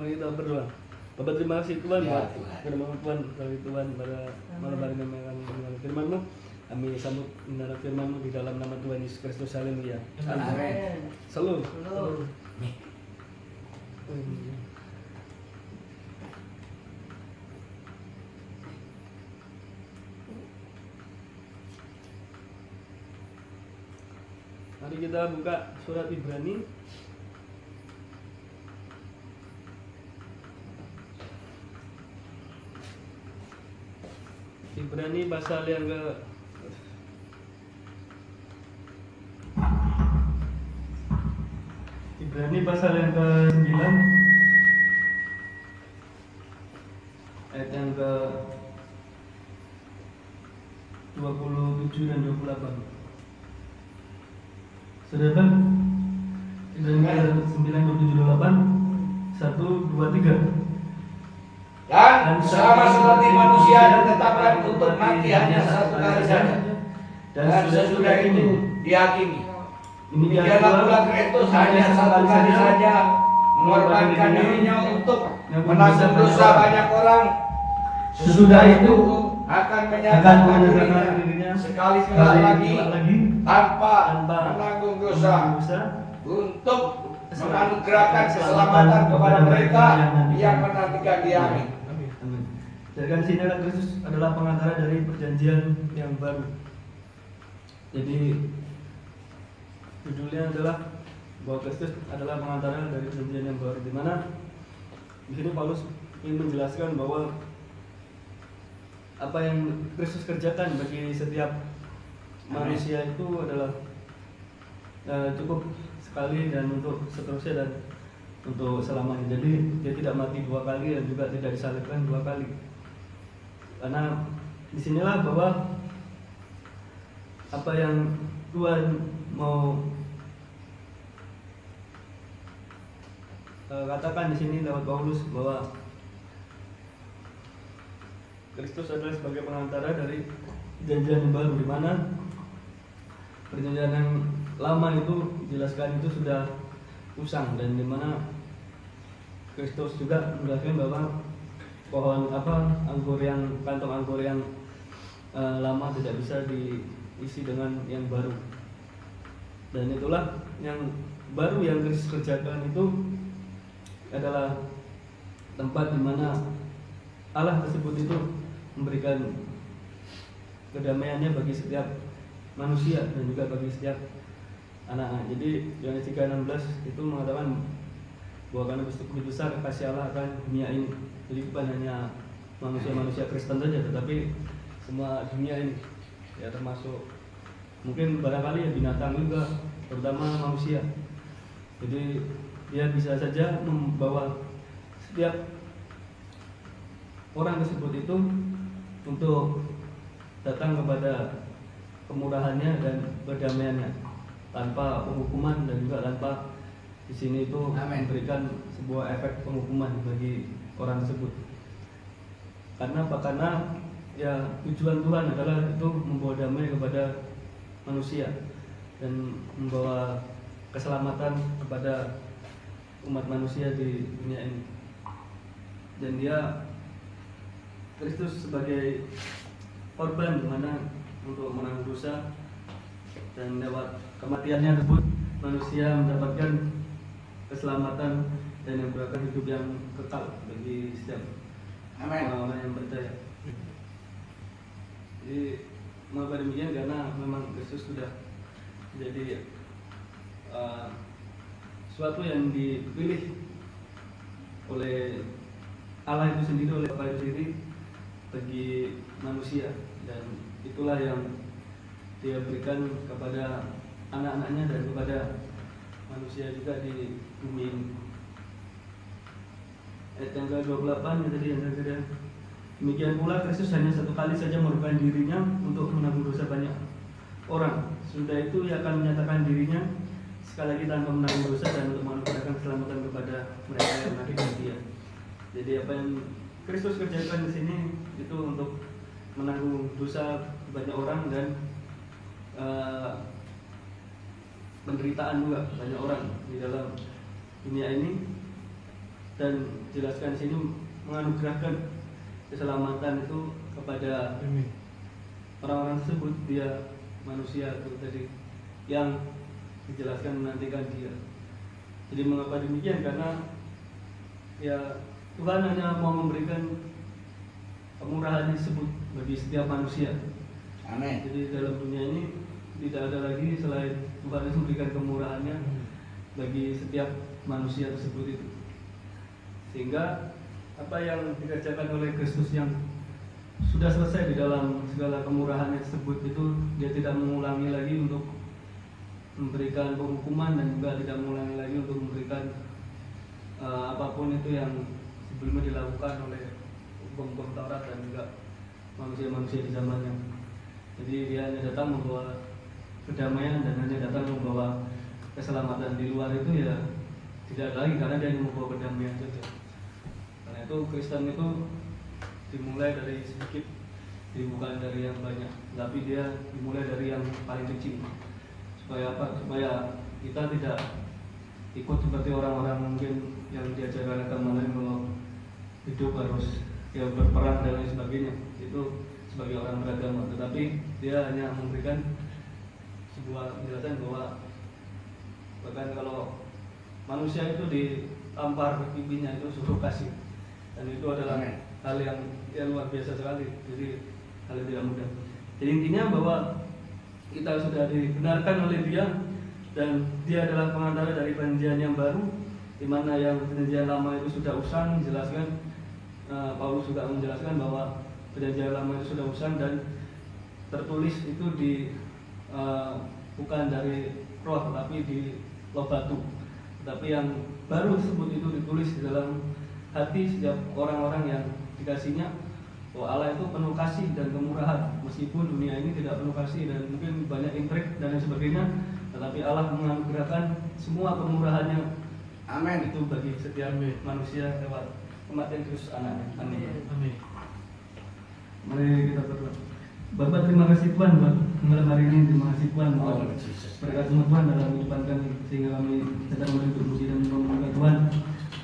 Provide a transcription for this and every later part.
Mari kita berdoa. Bapak, terima kasih Tuhan Ya, buat Tuhan. firman Tuhan, dari Tuhan pada malam hari ini dengan firman-Mu. Kami sambut mendengar firman-Mu di dalam nama Tuhan Yesus Kristus. Haleluya. Amin. Selalu. Mari kita buka surat Ibrani. Ibrani pasal yang ke Ibrani pasal yang ke-9 ayat yang ke 27 dan 28. Saudara, Ibrani 9, 27, 28, 1, 2, 3. Dan sama seperti manusia ditetapkan untuk mati hanya satu kali saja, dan sesudah itu dihakimi. Demikianlah pula Kristus hanya satu kali saja mengorbankan dirinya untuk menanggung dosa banyak orang. Sesudah itu akan menyatakan dirinya sekali lagi tanpa menanggung dosa untuk menganugerahkan keselamatan kepada mereka yang menantikan Dia. Amin. Jadi sini adalah Kristus adalah pengantara dari perjanjian yang baru. Jadi judulnya adalah bahwa Kristus adalah pengantara dari perjanjian yang baru. Di mana di sini Paulus ingin menjelaskan bahwa apa yang Kristus kerjakan bagi setiap manusia itu adalah cukup sekali dan untuk seterusnya dan untuk selamanya. Jadi dia tidak mati dua kali dan juga tidak disalibkan dua kali. Karena disinilah bahwa apa yang Tuhan mau katakan di sini lewat Paulus bahwa Kristus adalah sebagai pengantara dari perjanjian yang baru, di mana perjanjian yang lama itu jelaskan itu sudah usang, dan di mana Kristus juga menjelaskan bahwa pohon kantong anggur yang lama tidak bisa diisi dengan yang baru. Dan itulah yang baru yang Kristus kerjakan itu adalah tempat di mana Allah tersebut itu memberikan kedamaiannya bagi setiap manusia dan juga bagi setiap anak-anak. Jadi Yohanes 3:16 itu mengatakan bahwa karena begitu besar kasih Allah akan dunia ini. Jadi bukan hanya manusia-manusia Kristen saja, tetapi semua dunia ini, ya termasuk mungkin barangkali ya binatang juga, terutama manusia. Jadi dia bisa saja membawa setiap orang tersebut itu untuk datang kepada kemurahannya dan perdamaiannya tanpa penghukuman dan juga tanpa di sini itu memberikan sebuah efek penghukuman bagi orang tersebut. Karena apa? Karena ya tujuan Tuhan adalah itu membawa damai kepada manusia dan membawa keselamatan kepada umat manusia di dunia ini. Dan dia Kristus sebagai korban di mana untuk menanggung dosa, dan lewat kematiannya tersebut manusia mendapatkan keselamatan dan yang berkah hidup yang kekal bagi setiap orang-orang yang percaya. Jadi mengapa demikian? Karena memang Kristus sudah menjadi suatu yang dipilih oleh Allah itu sendiri, oleh Bapa itu sendiri bagi manusia, dan itulah yang Dia berikan kepada anak-anaknya dan kepada manusia juga di bumi ini. Ayat yang ke-28 yang tadi yang saya kira, demikian pula Kristus hanya satu kali saja mengorbankan dirinya untuk menanggung dosa banyak orang. Sudah itu Ia akan menyatakan dirinya sekali lagi tanpa menanggung dosa dan untuk menganugerahkan keselamatan kepada mereka yang menantikan Dia. Jadi apa yang Kristus kerjakan di sini itu untuk menanggung dosa banyak orang dan penderitaan juga banyak orang di dalam dunia ini. dan jelaskan sini menganugerahkan keselamatan itu kepada orang-orang tersebut. Dia manusia itu tadi yang dijelaskan menantikan dia. Jadi mengapa demikian? Karena ya Tuhan hanya mau memberikan kemurahan tersebut bagi setiap manusia. Amin. Jadi dalam dunia ini tidak ada lagi selain Tuhan yang memberikan kemurahannya bagi setiap manusia tersebut itu. Sehingga apa yang dikerjakan oleh Kristus yang sudah selesai di dalam segala kemurahannya tersebut itu, dia tidak mengulangi lagi untuk memberikan penghukuman dan juga tidak mengulangi lagi untuk memberikan apapun itu yang sebelumnya dilakukan oleh hukum-hukum Taurat dan juga manusia-manusia di zamannya. Jadi dia hanya datang membawa kedamaian dan hanya datang membawa keselamatan. Di luar itu ya tidak lagi, karena dia hanya membawa kedamaian saja. Karena itu Kristen itu dimulai dari sedikit, bukan dari yang banyak, tapi dia dimulai dari yang paling kecil. Supaya apa? Supaya kita tidak ikut seperti orang-orang mungkin yang diajarkan agama lain bahwa hidup harus ya berperang dan lain sebagainya. Itu sebagai orang beragama, tetapi dia hanya memberikan sebuah penjelasan bahwa bahkan kalau manusia itu ditampar ke pipinya itu suruh kasih, dan itu adalah hal yang luar biasa sekali. Jadi hal yang tidak mudah. Jadi intinya bahwa kita sudah dibenarkan oleh Dia, dan Dia adalah pengantara dari perjanjian yang baru, di mana yang perjanjian lama itu sudah usang. Dijelaskan Paulus juga menjelaskan bahwa perjanjian lama itu sudah usang dan tertulis itu bukan dari roh tapi di loh batu. Tapi yang baru tersebut itu ditulis di dalam hati setiap orang-orang yang dikasihnya, bahwa Allah itu penuh kasih dan kemurahan. Meskipun dunia ini tidak penuh kasih dan mungkin banyak intrik dan lain sebagainya, tetapi Allah menganugerahkan semua kemurahannya. Amin. Itu bagi setiap manusia lewat kematian Kristus anaknya. Amin. Amin. Mari kita berdoa. Bapak, terima kasih Tuhan buat malam hari ini. Terima kasih Tuhan buat berkat semua Tuhan dalam kehidupan kami, sehingga kami tetap boleh berpuji dan memuliakan Tuhan.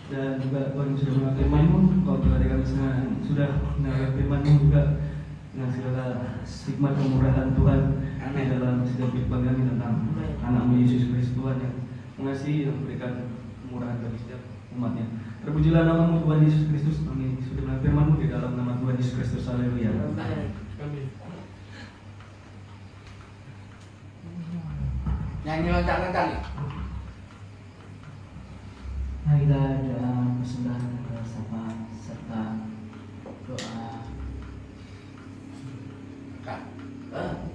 Dan juga Tuhan sudah mengenal firman-Mu. Kau telah kami semua sudah mengenal firman-Mu juga dengan segala hikmat kemurahan Tuhan di dalam setiap kehidupan kami tentang anak-Mu Yesus Kristus Tuhan yang mengasihi dan memberikan kemurahan bagi setiap umatnya. Terpujilah nama-Mu Tuhan Yesus Kristus. Kami sudah mengenal firman-Mu di dalam nama Tuhan Yesus Kristus. Haleluya. Amin. Nyanyi loncat-loncat nih. Mari kita doa persembahan bersama serta doa Kak,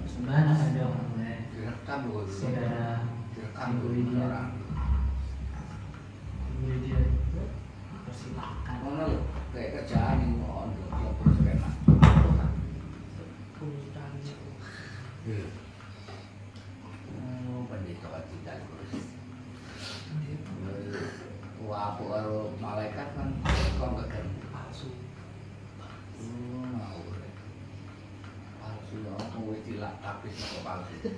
persembahan akan doa oleh direkam loh. saudara Direkam Ibu loh Lydia. orang. Ibu Lydia, persilahkan. Mana lo? Kayak kerjaan yang mau untuk terus enak. Pendeta tidak terus. Wah, aku kalau malaikat kan kok nggak ganti palsu. Mau palsu ya, mau tilak tapi kok palsu.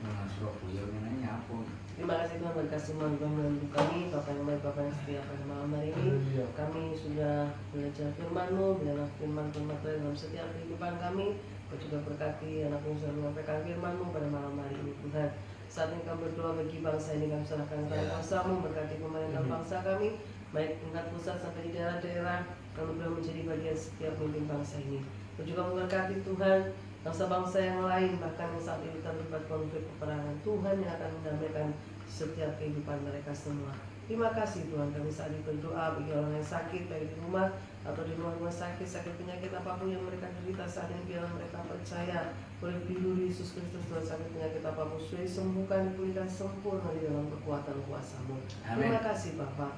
Nah, Surabaya ini apa? Terima kasih Tuhan berkasih membantu kami, Bapak yang baik, Bapak yang setia pada malam hari ini. Kami sudah belajar firman-Mu, belajar firman-firman dalam setiap kehidupan kami. Kau juga berkati anak yang sudah menyampaikan firman-Mu pada malam hari ini Tuhan. Saat ini kami berdoa bagi bangsa ini, kami serahkan kepada kuasa-Mu, berkati pemerintah bangsa kami, baik tingkat pusat sampai di daerah-daerah. Kami berdoa menjadi bagian setiap pemimpin bangsa ini. Kau juga memberkati Tuhan bangsa-bangsa yang lain, bahkan yang saat ini terlibat konflik peperangan. Tuhan yang akan mendamaikan setiap kehidupan mereka semua. Terima kasih Tuhan, kami saat ini berdoa bagi orang yang sakit, baik di rumah atau di luar rumah sakit, penyakit apapun yang mereka derita saat ini, biarlah mereka percaya boleh tidur Yesus Kristus Tuhan, sakit penyakit apapun sudah disembuhkan, dipulihkan sempurna di dalam kekuatan kuasa-Mu. Terima kasih Bapak.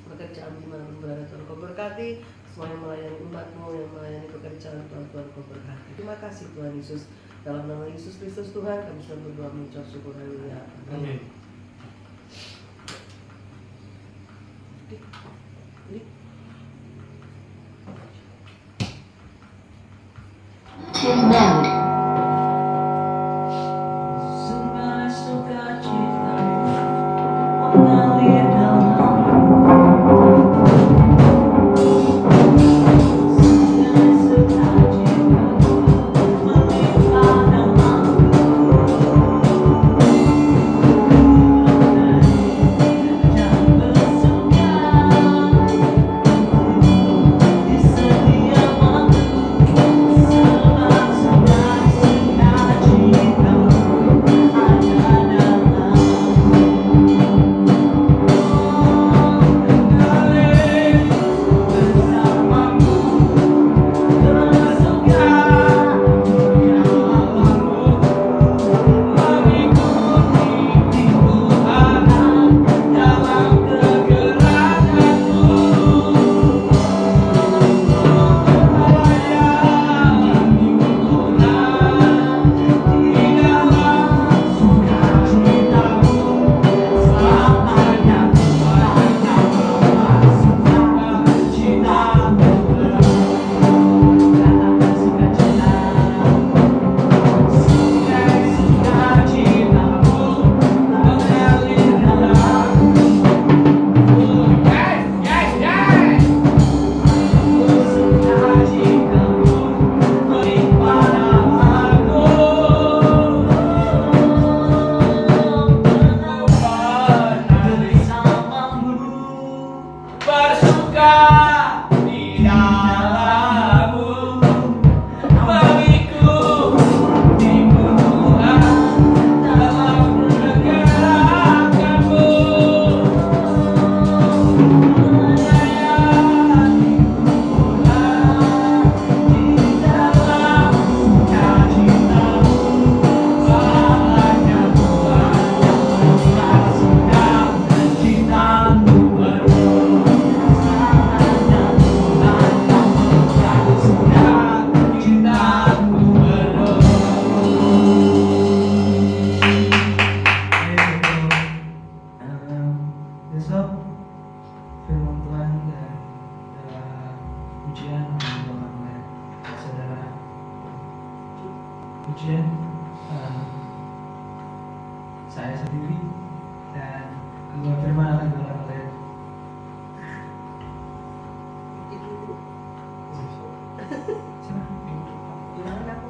Pekerjaan di mana berada Tuhan Kau berkati, semua yang melayani umat-Mu, yang melayani pekerjaan Tuhan Kau berkati. Terima kasih Tuhan Yesus. Dalam nama Yesus Kristus Tuhan, kami sudah berdoa mengucap syukur. Haleluya. Amin. Segala sukacita mengalir dalam Pujian saya sendiri dan kedua firman akan dibawakan oleh siapa? Gimana aku?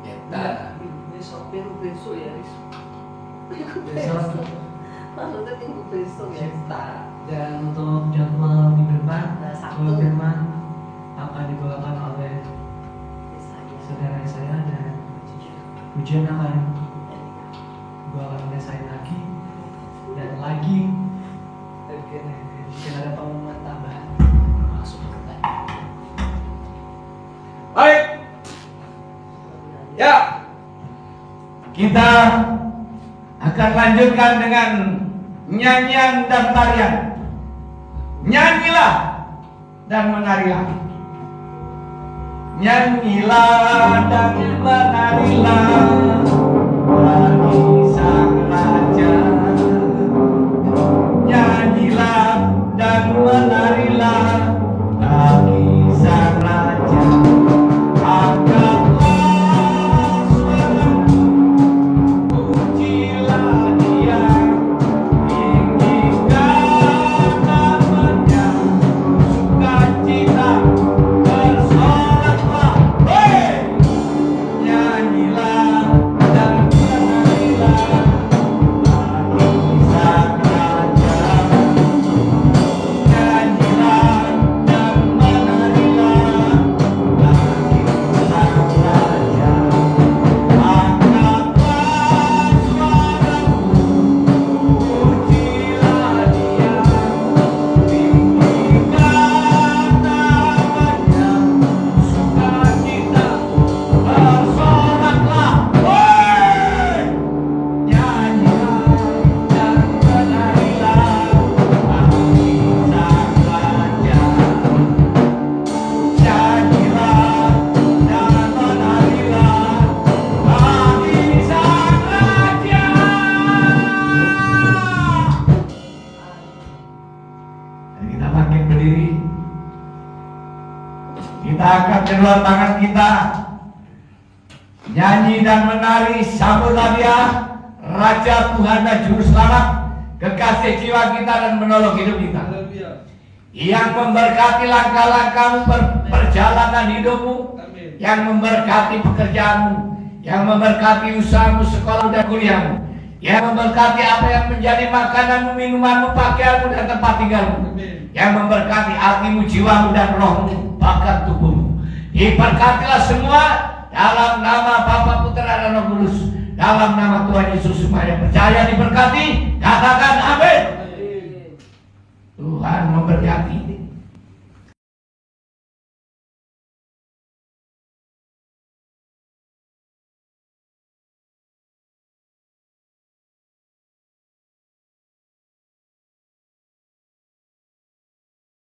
Kita Besok ya. besok Maksudnya minggu besok ya. kita. Dan untuk jadwal minggu depan, Nah, Sabtu. kedua firman akan dibawakan oleh Saya. saudara saya dan pujian akan dibawakan oleh saya lagi dan lagi. Mungkin ada pengumuman tambahan masuk ke baik. Ya, kita akan lanjutkan dengan nyanyian dan tarian. Nyanyilah dan menarilah. Nyanyilah dan menarilah bagi sang raja. Nyanyilah dan menarilah bagi sang raja. Angkatlah suaramu, pujilah Dia, tinggikan namanya, sukacita bersoraklah, hei! Nyanyilah dan menarilah bagi sang raja. Nyanyilah dan menarilah bagi sang raja. Angkatlah suaramu, pujilah Dia, tinggikan namanya, sukacita bersoraklah, hei! Nyanyilah dan menarilah bagi sang raja. Nyanyilah dan menarilah bagi sang raja. Dan kita bangkit berdiri. Kita angkat kedua tangan kita, nyanyi dan menari, sambutlah Dia, Raja Tuhan dan Juru Selamat, kekasih jiwa kita dan menolong hidup kita, yang memberkati langkah-langkahmu, perjalanan hidupmu, yang memberkati pekerjaanmu, yang memberkati usahamu, sekolah dan kuliahmu, yang memberkati apa yang menjadi makananmu, minumanmu, pakaianmu dan tempat tinggalmu, yang memberkati hatimu, jiwamu dan rohmu, bahkan tubuhmu. Diberkatilah semua dalam nama Bapa, Putra dan Roh Kudus, dalam nama Tuhan Yesus. Supaya percaya diberkati, katakan amin. Tuhan memberkati.